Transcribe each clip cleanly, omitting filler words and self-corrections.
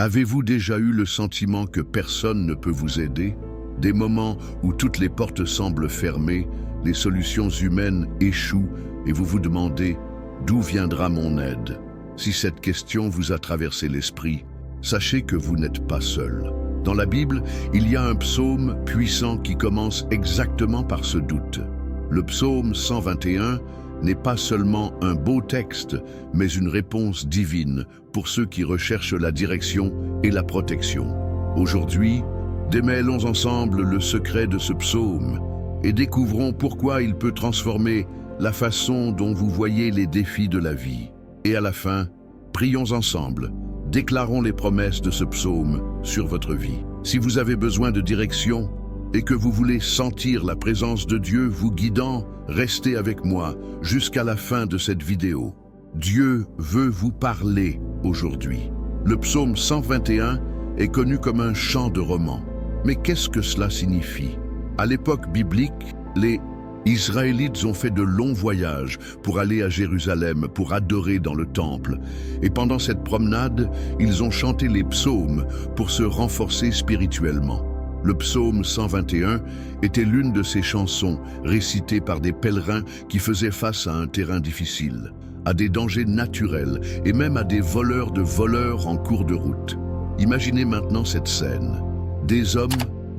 Avez-vous déjà eu le sentiment que personne ne peut vous aider? Des moments où toutes les portes semblent fermées, les solutions humaines échouent et vous vous demandez « D'où viendra mon aide ?» Si cette question vous a traversé l'esprit, sachez que vous n'êtes pas seul. Dans la Bible, il y a un psaume puissant qui commence exactement par ce doute. Le psaume 121 n'est pas seulement un beau texte, mais une réponse divine pour ceux qui recherchent la direction et la protection. Aujourd'hui, démêlons ensemble le secret de ce psaume et découvrons pourquoi il peut transformer la façon dont vous voyez les défis de la vie. Et à la fin, prions ensemble, déclarons les promesses de ce psaume sur votre vie. Si vous avez besoin de direction et que vous voulez sentir la présence de Dieu vous guidant, restez avec moi jusqu'à la fin de cette vidéo. Dieu veut vous parler aujourd'hui. Le psaume 121 est connu comme un chant de roman. Mais qu'est-ce que cela signifie? À l'époque biblique, les Israélites ont fait de longs voyages pour aller à Jérusalem, pour adorer dans le temple. Et pendant cette promenade, ils ont chanté les psaumes pour se renforcer spirituellement. Le psaume 121 était l'une de ces chansons récitées par des pèlerins qui faisaient face à un terrain difficile, à des dangers naturels et même à des voleurs de voleurs en cours de route. Imaginez maintenant cette scène. Des hommes,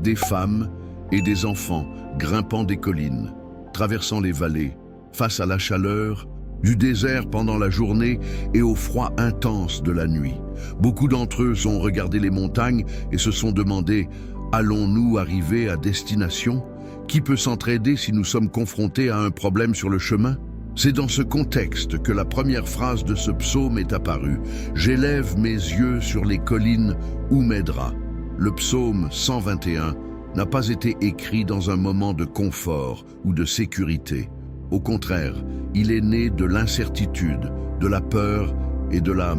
des femmes et des enfants grimpant des collines, traversant les vallées, face à la chaleur du désert pendant la journée et au froid intense de la nuit. Beaucoup d'entre eux ont regardé les montagnes et se sont demandé « Allons-nous arriver à destination? Qui peut s'entraider si nous sommes confrontés à un problème sur le chemin ?» C'est dans ce contexte que la première phrase de ce psaume est apparue. « J'élève mes yeux sur les collines, où m'aidera ?» Le psaume 121 n'a pas été écrit dans un moment de confort ou de sécurité. Au contraire, il est né de l'incertitude, de la peur et de la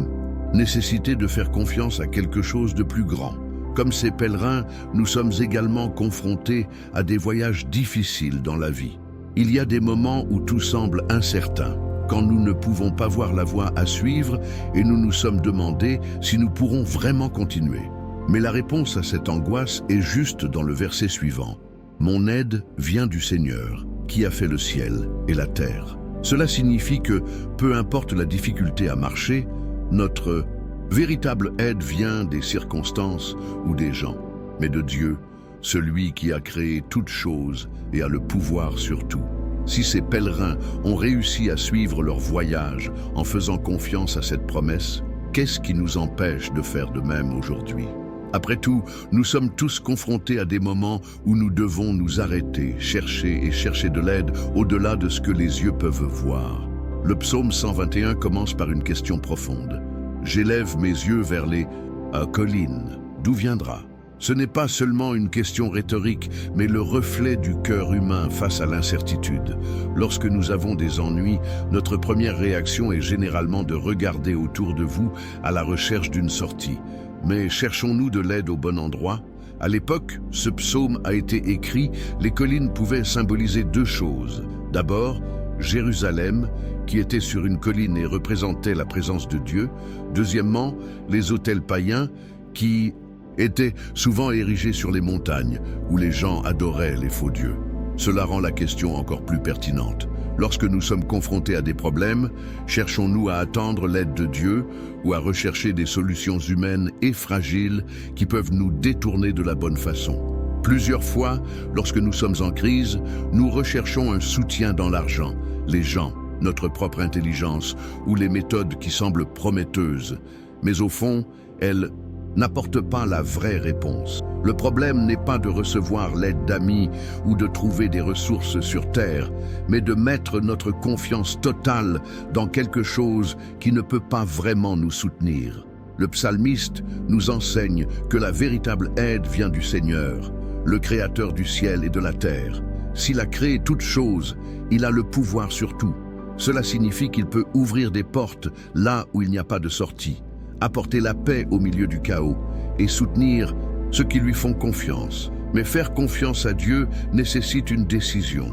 nécessité de faire confiance à quelque chose de plus grand. Comme ces pèlerins, nous sommes également confrontés à des voyages difficiles dans la vie. Il y a des moments où tout semble incertain, quand nous ne pouvons pas voir la voie à suivre et nous nous sommes demandé si nous pourrons vraiment continuer. Mais la réponse à cette angoisse est juste dans le verset suivant. « Mon aide vient du Seigneur, qui a fait le ciel et la terre. » Cela signifie que, peu importe la difficulté à marcher, notre véritable aide vient des circonstances ou des gens, mais de Dieu, celui qui a créé toutes choses et a le pouvoir sur tout. Si ces pèlerins ont réussi à suivre leur voyage en faisant confiance à cette promesse, qu'est-ce qui nous empêche de faire de même aujourd'hui? Après tout, nous sommes tous confrontés à des moments où nous devons nous arrêter, chercher de l'aide au-delà de ce que les yeux peuvent voir. Le psaume 121 commence par une question profonde. « J'élève mes yeux vers les collines. D'où viendra ?» Ce n'est pas seulement une question rhétorique, mais le reflet du cœur humain face à l'incertitude. Lorsque nous avons des ennuis, notre première réaction est généralement de regarder autour de vous à la recherche d'une sortie. Mais cherchons-nous de l'aide au bon endroit? À l'époque, ce psaume a été écrit, les collines pouvaient symboliser deux choses. D'abord, Jérusalem, qui était sur une colline et représentait la présence de Dieu. Deuxièmement, les autels païens, qui étaient souvent érigés sur les montagnes, où les gens adoraient les faux dieux. Cela rend la question encore plus pertinente. Lorsque nous sommes confrontés à des problèmes, cherchons-nous à attendre l'aide de Dieu ou à rechercher des solutions humaines et fragiles qui peuvent nous détourner de la bonne façon? Plusieurs fois, lorsque nous sommes en crise, nous recherchons un soutien dans l'argent, les gens, notre propre intelligence ou les méthodes qui semblent prometteuses. Mais au fond, elles n'apportent pas la vraie réponse. Le problème n'est pas de recevoir l'aide d'amis ou de trouver des ressources sur terre, mais de mettre notre confiance totale dans quelque chose qui ne peut pas vraiment nous soutenir. Le psalmiste nous enseigne que la véritable aide vient du Seigneur, le Créateur du ciel et de la terre. S'il a créé toutes choses, il a le pouvoir sur tout. Cela signifie qu'il peut ouvrir des portes là où il n'y a pas de sortie, apporter la paix au milieu du chaos et soutenir ceux qui lui font confiance. Mais faire confiance à Dieu nécessite une décision.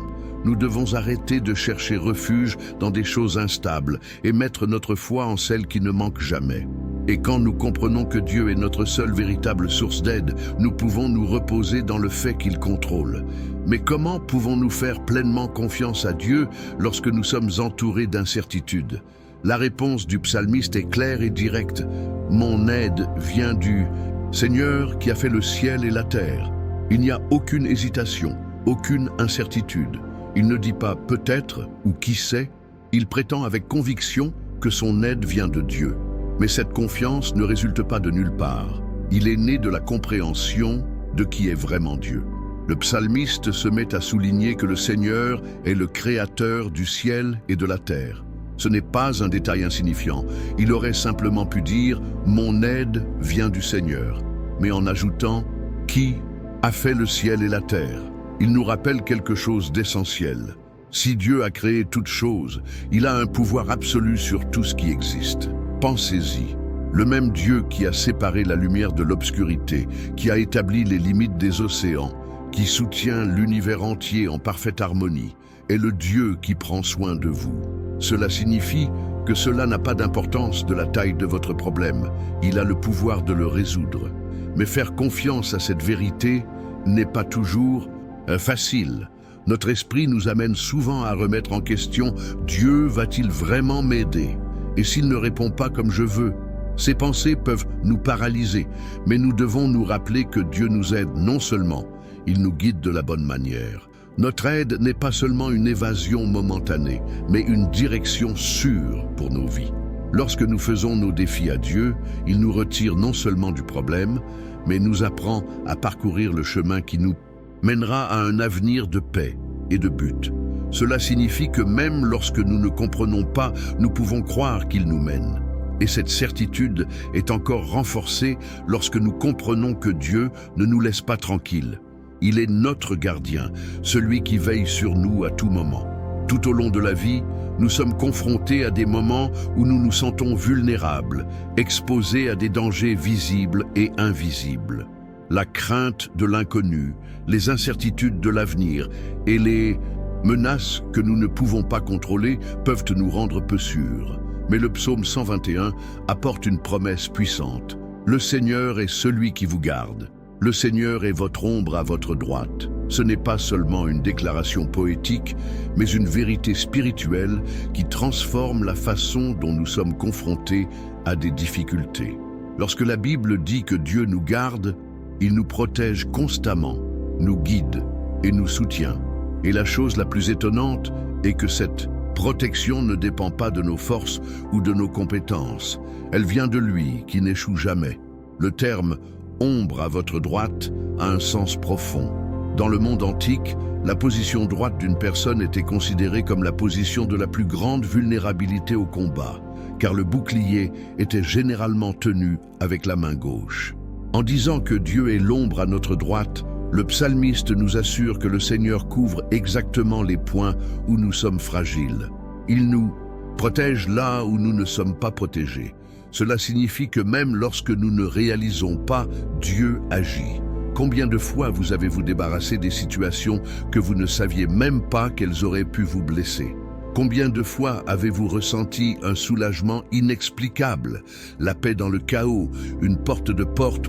Nous devons arrêter de chercher refuge dans des choses instables et mettre notre foi en celle qui ne manque jamais. Et quand nous comprenons que Dieu est notre seule véritable source d'aide, nous pouvons nous reposer dans le fait qu'il contrôle. Mais comment pouvons-nous faire pleinement confiance à Dieu lorsque nous sommes entourés d'incertitudes? La réponse du psalmiste est claire et directe. Mon aide vient du Seigneur qui a fait le ciel et la terre. Il n'y a aucune hésitation, aucune incertitude. Il ne dit pas peut-être ou qui sait. Il prétend avec conviction que son aide vient de Dieu. Mais cette confiance ne résulte pas de nulle part. Il est né de la compréhension de qui est vraiment Dieu. Le psalmiste se met à souligner que le Seigneur est le créateur du ciel et de la terre. Ce n'est pas un détail insignifiant. Il aurait simplement pu dire « Mon aide vient du Seigneur », mais en ajoutant « Qui a fait le ciel et la terre ?» Il nous rappelle quelque chose d'essentiel. Si Dieu a créé toutes choses, il a un pouvoir absolu sur tout ce qui existe. Pensez-y. Le même Dieu qui a séparé la lumière de l'obscurité, qui a établi les limites des océans, qui soutient l'univers entier en parfaite harmonie, est le Dieu qui prend soin de vous. Cela signifie que cela n'a pas d'importance de la taille de votre problème. Il a le pouvoir de le résoudre. Mais faire confiance à cette vérité n'est pas toujours facile. Notre esprit nous amène souvent à remettre en question « Dieu va-t-il vraiment m'aider ?» Et s'il ne répond pas comme je veux, ces pensées peuvent nous paralyser, mais nous devons nous rappeler que Dieu nous aide non seulement, il nous guide de la bonne manière. Notre aide n'est pas seulement une évasion momentanée, mais une direction sûre pour nos vies. Lorsque nous faisons nos défis à Dieu, il nous retire non seulement du problème, mais nous apprend à parcourir le chemin qui nous mènera à un avenir de paix et de but. Cela signifie que même lorsque nous ne comprenons pas, nous pouvons croire qu'il nous mène. Et cette certitude est encore renforcée lorsque nous comprenons que Dieu ne nous laisse pas tranquilles. Il est notre gardien, celui qui veille sur nous à tout moment. Tout au long de la vie, nous sommes confrontés à des moments où nous nous sentons vulnérables, exposés à des dangers visibles et invisibles. La crainte de l'inconnu, les incertitudes de l'avenir et les menaces que nous ne pouvons pas contrôler peuvent nous rendre peu sûrs. Mais le psaume 121 apporte une promesse puissante. Le Seigneur est celui qui vous garde. Le Seigneur est votre ombre à votre droite. Ce n'est pas seulement une déclaration poétique, mais une vérité spirituelle qui transforme la façon dont nous sommes confrontés à des difficultés. Lorsque la Bible dit que Dieu nous garde, il nous protège constamment, nous guide et nous soutient. Et la chose la plus étonnante est que cette protection ne dépend pas de nos forces ou de nos compétences. Elle vient de lui qui n'échoue jamais. Le terme « ombre à votre droite » a un sens profond. Dans le monde antique, la position droite d'une personne était considérée comme la position de la plus grande vulnérabilité au combat, car le bouclier était généralement tenu avec la main gauche. En disant que Dieu est l'ombre à notre droite, le psalmiste nous assure que le Seigneur couvre exactement les points où nous sommes fragiles. Il nous protège là où nous ne sommes pas protégés. Cela signifie que même lorsque nous ne réalisons pas, Dieu agit. Combien de fois vous avez-vous débarrassé des situations que vous ne saviez même pas qu'elles auraient pu vous blesser? Combien de fois avez-vous ressenti un soulagement inexplicable, la paix dans le chaos, une porte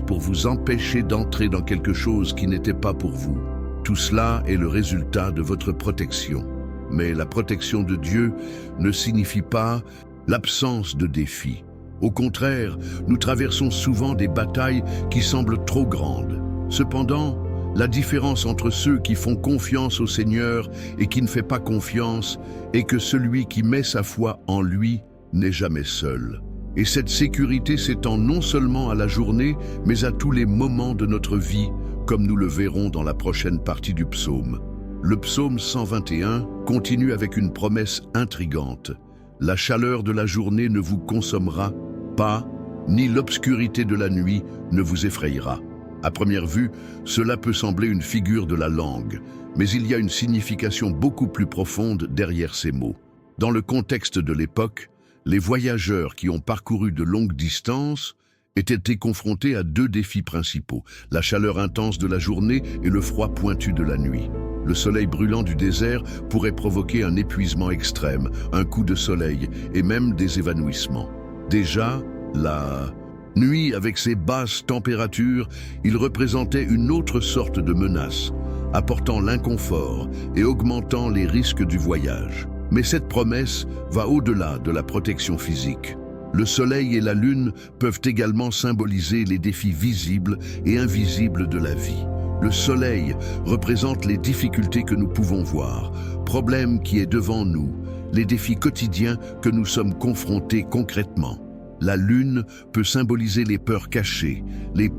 pour vous empêcher d'entrer dans quelque chose qui n'était pas pour vous? Tout cela est le résultat de votre protection. Mais la protection de Dieu ne signifie pas l'absence de défis. Au contraire, nous traversons souvent des batailles qui semblent trop grandes. Cependant, la différence entre ceux qui font confiance au Seigneur et qui ne fait pas confiance est que celui qui met sa foi en lui n'est jamais seul. Et cette sécurité s'étend non seulement à la journée, mais à tous les moments de notre vie, comme nous le verrons dans la prochaine partie du psaume. Le psaume 121 continue avec une promesse intrigante. La chaleur de la journée ne vous consommera pas, ni l'obscurité de la nuit ne vous effrayera. À première vue, cela peut sembler une figure de la langue, mais il y a une signification beaucoup plus profonde derrière ces mots. Dans le contexte de l'époque, les voyageurs qui ont parcouru de longues distances étaient confrontés à deux défis principaux, la chaleur intense de la journée et le froid pointu de la nuit. Le soleil brûlant du désert pourrait provoquer un épuisement extrême, un coup de soleil et même des évanouissements. Déjà, la Nuit, avec ses basses températures, il représentait une autre sorte de menace, apportant l'inconfort et augmentant les risques du voyage. Mais cette promesse va au-delà de la protection physique. Le soleil et la lune peuvent également symboliser les défis visibles et invisibles de la vie. Le soleil représente les difficultés que nous pouvons voir, problèmes qui est devant nous, les défis quotidiens que nous sommes confrontés concrètement. La lune peut symboliser les peurs cachées, les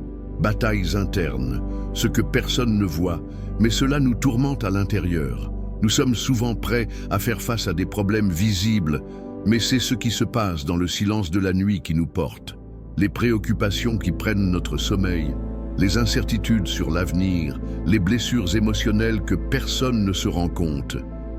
batailles internes, ce que personne ne voit, mais cela nous tourmente à l'intérieur. Nous sommes souvent prêts à faire face à des problèmes visibles, mais c'est ce qui se passe dans le silence de la nuit qui nous porte. Les préoccupations qui prennent notre sommeil, les incertitudes sur l'avenir, les blessures émotionnelles que personne ne se rend compte,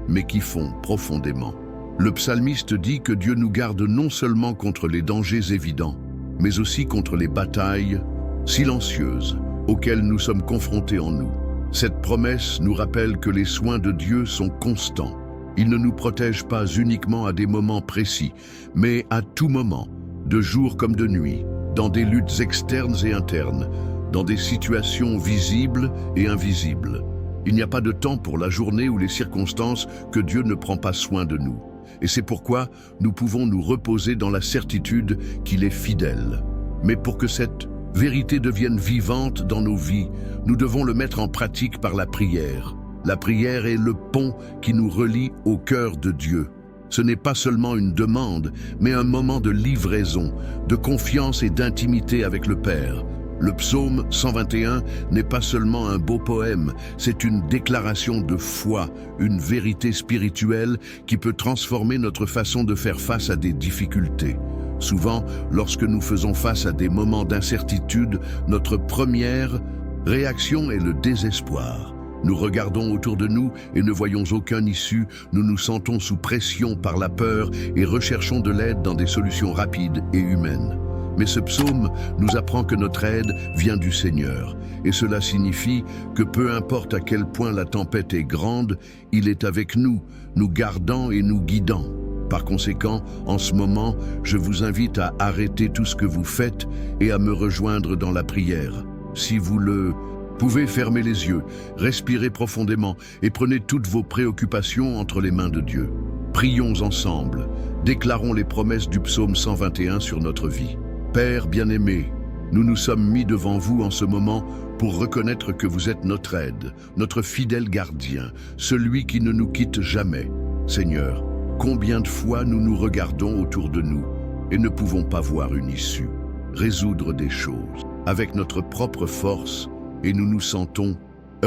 mais qui font profondément. Le psalmiste dit que Dieu nous garde non seulement contre les dangers évidents, mais aussi contre les batailles silencieuses auxquelles nous sommes confrontés en nous. Cette promesse nous rappelle que les soins de Dieu sont constants. Il ne nous protège pas uniquement à des moments précis, mais à tout moment, de jour comme de nuit, dans des luttes externes et internes, dans des situations visibles et invisibles. Il n'y a pas de temps pour la journée ou les circonstances que Dieu ne prend pas soin de nous. Et c'est pourquoi nous pouvons nous reposer dans la certitude qu'il est fidèle. Mais pour que cette vérité devienne vivante dans nos vies, nous devons le mettre en pratique par la prière. La prière est le pont qui nous relie au cœur de Dieu. Ce n'est pas seulement une demande, mais un moment de livraison, de confiance et d'intimité avec le Père. Le psaume 121 n'est pas seulement un beau poème, c'est une déclaration de foi, une vérité spirituelle qui peut transformer notre façon de faire face à des difficultés. Souvent, lorsque nous faisons face à des moments d'incertitude, notre première réaction est le désespoir. Nous regardons autour de nous et ne voyons aucune issue, nous nous sentons sous pression par la peur et recherchons de l'aide dans des solutions rapides et humaines. Mais ce psaume nous apprend que notre aide vient du Seigneur, et cela signifie que peu importe à quel point la tempête est grande, il est avec nous, nous gardant et nous guidant. Par conséquent, en ce moment, je vous invite à arrêter tout ce que vous faites et à me rejoindre dans la prière. Si vous le pouvez, fermer les yeux, respirez profondément et prenez toutes vos préoccupations entre les mains de Dieu. Prions ensemble, déclarons les promesses du psaume 121 sur notre vie. Père bien-aimé, nous nous sommes mis devant vous en ce moment pour reconnaître que vous êtes notre aide, notre fidèle gardien, celui qui ne nous quitte jamais. Seigneur, combien de fois nous nous regardons autour de nous et ne pouvons pas voir une issue, résoudre des choses avec notre propre force et nous nous sentons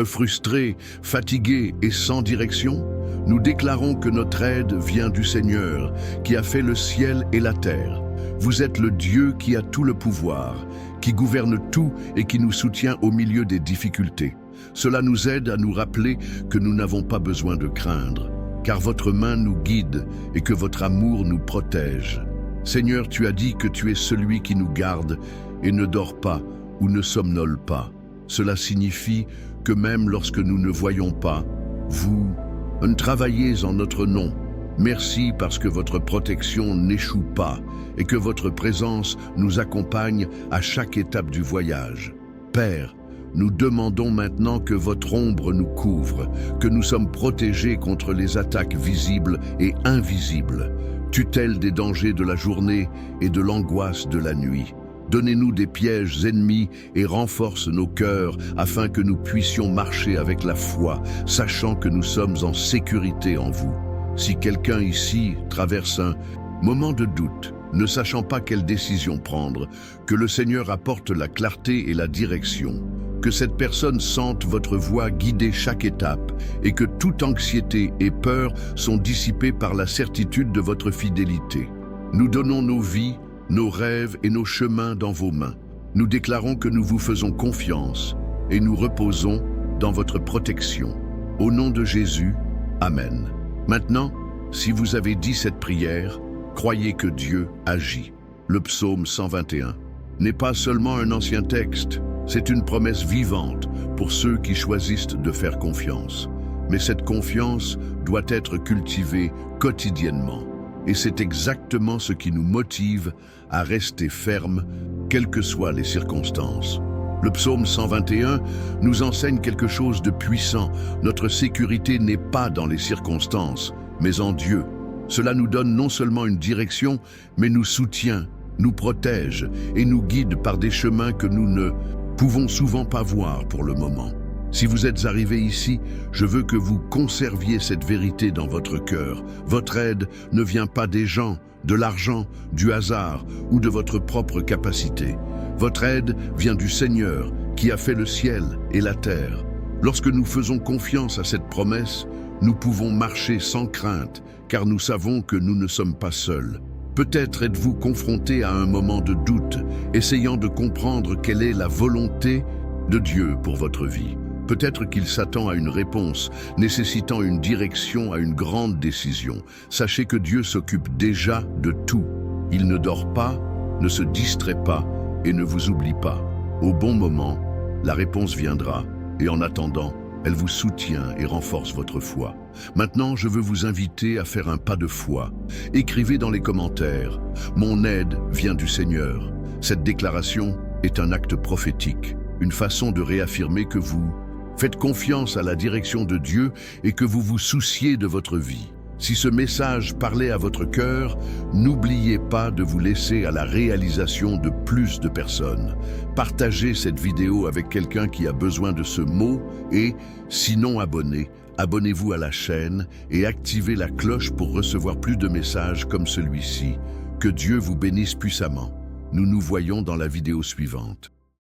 frustrés, fatigués et sans direction? Nous déclarons que notre aide vient du Seigneur, qui a fait le ciel et la terre. Vous êtes le Dieu qui a tout le pouvoir, qui gouverne tout et qui nous soutient au milieu des difficultés. Cela nous aide à nous rappeler que nous n'avons pas besoin de craindre, car votre main nous guide et que votre amour nous protège. Seigneur, tu as dit que tu es celui qui nous garde et ne dort pas ou ne somnole pas. Cela signifie que même lorsque nous ne voyons pas, vous travaillez en notre nom. Merci parce que votre protection n'échoue pas et que votre présence nous accompagne à chaque étape du voyage. Père, nous demandons maintenant que votre ombre nous couvre, que nous sommes protégés contre les attaques visibles et invisibles, tutelle des dangers de la journée et de l'angoisse de la nuit. Donnez-nous des pièges ennemis et renforce nos cœurs afin que nous puissions marcher avec la foi, sachant que nous sommes en sécurité en vous. Si quelqu'un ici traverse un moment de doute, ne sachant pas quelle décision prendre, que le Seigneur apporte la clarté et la direction, que cette personne sente votre voix guider chaque étape et que toute anxiété et peur sont dissipées par la certitude de votre fidélité. Nous donnons nos vies, nos rêves et nos chemins dans vos mains. Nous déclarons que nous vous faisons confiance et nous reposons dans votre protection. Au nom de Jésus, Amen. Maintenant, si vous avez dit cette prière, croyez que Dieu agit. Le psaume 121 n'est pas seulement un ancien texte, c'est une promesse vivante pour ceux qui choisissent de faire confiance. Mais cette confiance doit être cultivée quotidiennement. Et c'est exactement ce qui nous motive à rester fermes quelles que soient les circonstances. Le psaume 121 nous enseigne quelque chose de puissant. Notre sécurité n'est pas dans les circonstances, mais en Dieu. Cela nous donne non seulement une direction, mais nous soutient, nous protège et nous guide par des chemins que nous ne pouvons souvent pas voir pour le moment. Si vous êtes arrivé ici, je veux que vous conserviez cette vérité dans votre cœur. Votre aide ne vient pas des gens, de l'argent, du hasard ou de votre propre capacité. Votre aide vient du Seigneur qui a fait le ciel et la terre. Lorsque nous faisons confiance à cette promesse, nous pouvons marcher sans crainte, car nous savons que nous ne sommes pas seuls. Peut-être êtes-vous confronté à un moment de doute, essayant de comprendre quelle est la volonté de Dieu pour votre vie. Peut-être qu'il s'attend à une réponse, nécessitant une direction à une grande décision. Sachez que Dieu s'occupe déjà de tout. Il ne dort pas, ne se distrait pas et ne vous oublie pas. Au bon moment, la réponse viendra et en attendant, elle vous soutient et renforce votre foi. Maintenant, je veux vous inviter à faire un pas de foi. Écrivez dans les commentaires « Mon aide vient du Seigneur ». Cette déclaration est un acte prophétique, une façon de réaffirmer que vous faites confiance à la direction de Dieu et que vous vous souciez de votre vie. Si ce message parlait à votre cœur, n'oubliez pas de vous laisser à la réalisation de plus de personnes. Partagez cette vidéo avec quelqu'un qui a besoin de ce mot et, sinon abonnez-vous à la chaîne et activez la cloche pour recevoir plus de messages comme celui-ci. Que Dieu vous bénisse puissamment. Nous nous voyons dans la vidéo suivante.